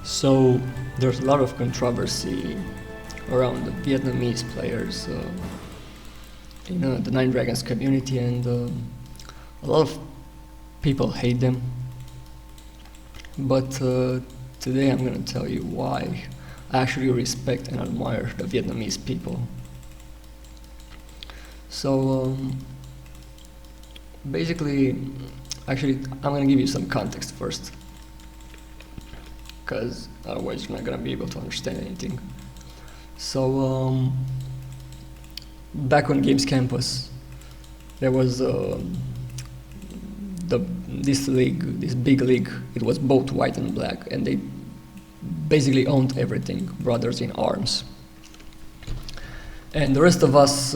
So there's a lot of controversy around the Vietnamese players in the 9Dragons community, and a lot of people hate them. But today I'm going to tell you why I actually respect and admire the Vietnamese people. So basically, actually, I'm going to give you some context first, because otherwise you're not going to be able to understand anything. So back on Games Campus, there was this league, this big league. It was both white and black, and they basically owned everything, brothers in arms. And the rest of us,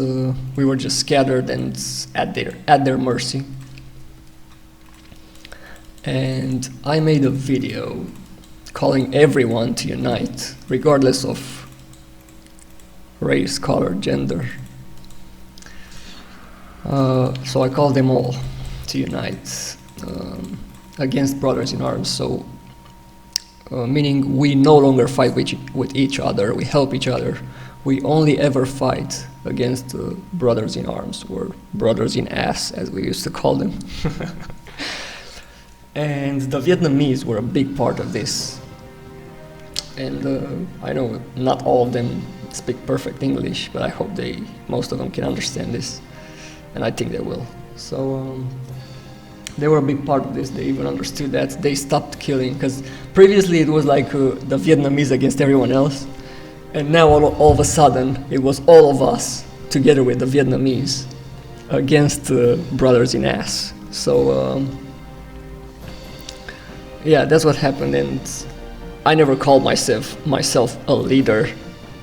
we were just scattered and at their mercy. And I made a video calling everyone to unite, regardless of race, color, gender. So I called them all to unite against brothers in arms. So meaning we no longer fight with each other, we help each other. We only ever fight against brothers in arms, or brothers in ass, as we used to call them. And the Vietnamese were a big part of this. And I know not all of them speak perfect English, but I hope most of them can understand this, and I think they will. So they were a big part of this. They even understood that. They stopped killing, because previously it was like the Vietnamese against everyone else, and now all of a sudden it was all of us together with the Vietnamese against brothers in ass. So yeah, that's what happened. And I never called myself a leader,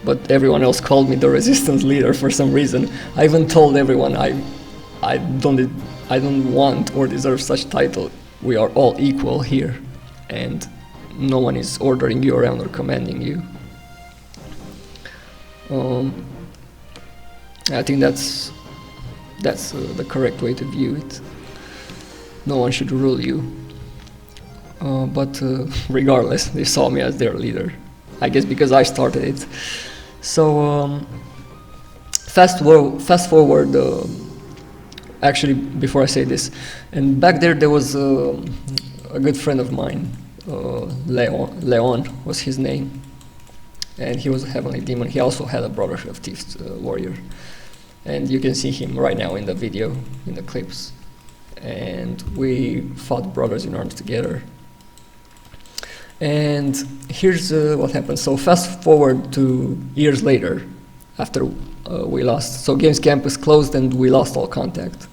but everyone else called me the resistance leader for some reason. I even told everyone I don't want or deserve such title. We are all equal here, and no one is ordering you around or commanding you. I think that's the correct way to view it. No one should rule you. But regardless, they saw me as their leader. I guess because I started it. So fast forward. Actually, before I say this, and back there was a good friend of mine, Leon was his name, and he was a heavenly demon. He also had a Brotherhood of Thieves warrior, and you can see him right now in the video, in the clips. And we fought brothers in arms together. And here's what happened. So fast forward to years later, after we lost. So Games Campus closed and we lost all contact.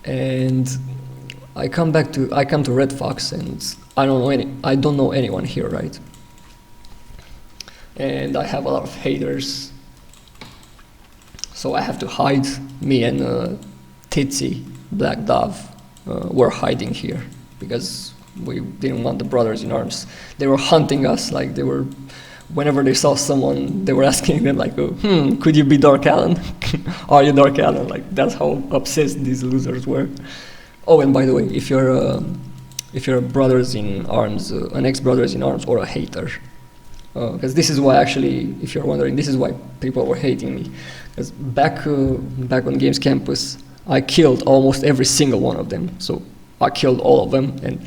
And I come to Red Fox, and I don't know anyone here, right? And I have a lot of haters. So I have to hide. Me and Titsy, Black Dove, were hiding here because we didn't want the brothers in arms. They were hunting us, like whenever they saw someone, they were asking them like, could you be Dark Allen? Are you Dark Allen? Like, that's how obsessed these losers were. Oh, and by the way, if you're a brothers in arms, an ex-brothers in arms, or a hater, because this is why, actually, if you're wondering, this is why people were hating me. Because back on Games Campus, I killed almost every single one of them. So I killed all of them, and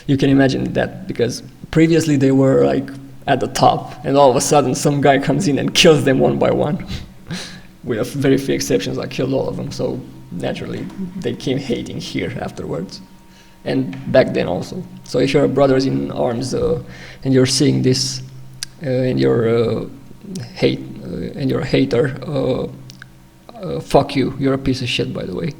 you can imagine that, because previously they were like at the top, and all of a sudden some guy comes in and kills them one by one. With very few exceptions, I killed all of them, so naturally they came hating here afterwards, and back then also. So if you're a brothers in arms and you're seeing this, and you're a hater, fuck you, you're a piece of shit, by the way.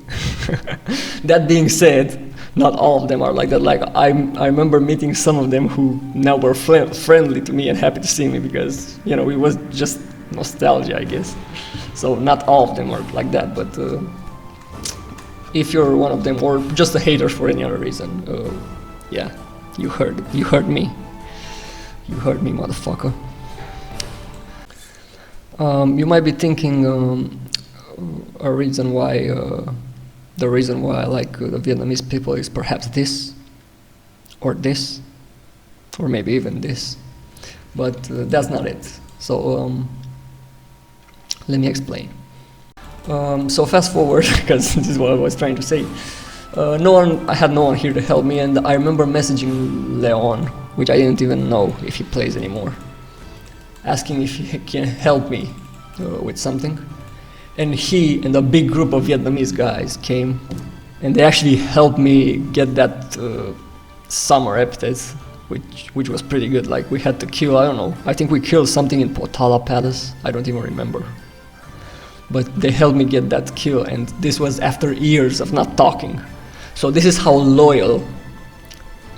That being said, not all of them are like that. Like I remember meeting some of them who now were friendly to me and happy to see me, because it was just nostalgia, I guess. So not all of them are like that, but if you're one of them, or just a hater for any other reason, yeah, you heard me, motherfucker. You might be thinking the reason why I like the Vietnamese people is perhaps this, or this, or maybe even this, but that's not it. So let me explain. So fast forward, because this is what I was trying to say. I had no one here to help me, and I remember messaging Leon, which I didn't even know if he plays anymore, asking if he can help me with something. And he and a big group of Vietnamese guys came, and they actually helped me get that summer epithet, which was pretty good. Like, we had to kill, I don't know, I think we killed something in Potala Palace, I don't even remember. But they helped me get that kill, and this was after years of not talking. So this is how loyal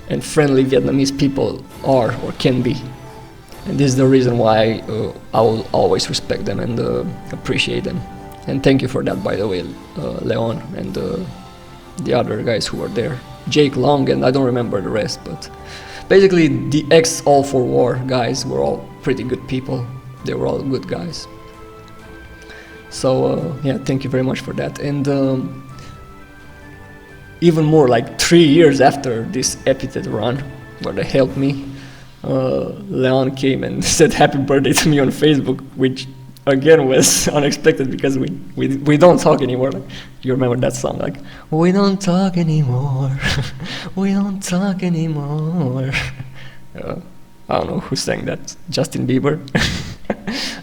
and friendly Vietnamese people are or can be. And this is the reason why I will always respect them and appreciate them. And thank you for that, by the way, Leon and the other guys who were there. Jake Long, and I don't remember the rest, but basically the ex-All for War guys were all pretty good people. They were all good guys. So yeah, thank you very much for that. And even more, like 3 years after this epithet run, where they helped me, Leon came and said happy birthday to me on Facebook, which again was unexpected because we don't talk anymore. Like, you remember that song, like, we don't talk anymore, we don't talk anymore. I don't know who sang that, Justin Bieber.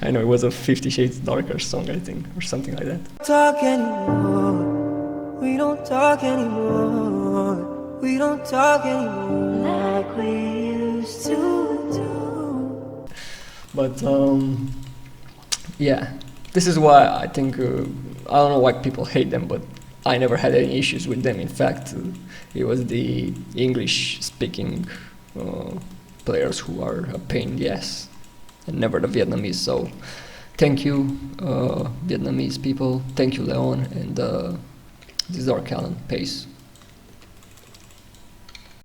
I know it was a 50 Shades Darker song, I think, or something like that. Talk anymore. We don't talk anymore. We don't talk anymore like we used to do. But yeah, this is why I think I don't know why people hate them, but I never had any issues with them. In fact, it was the English-speaking players who are a pain in the ass, and never the Vietnamese. So thank you, Vietnamese people. Thank you, Leon, and this is our Callan. Peace.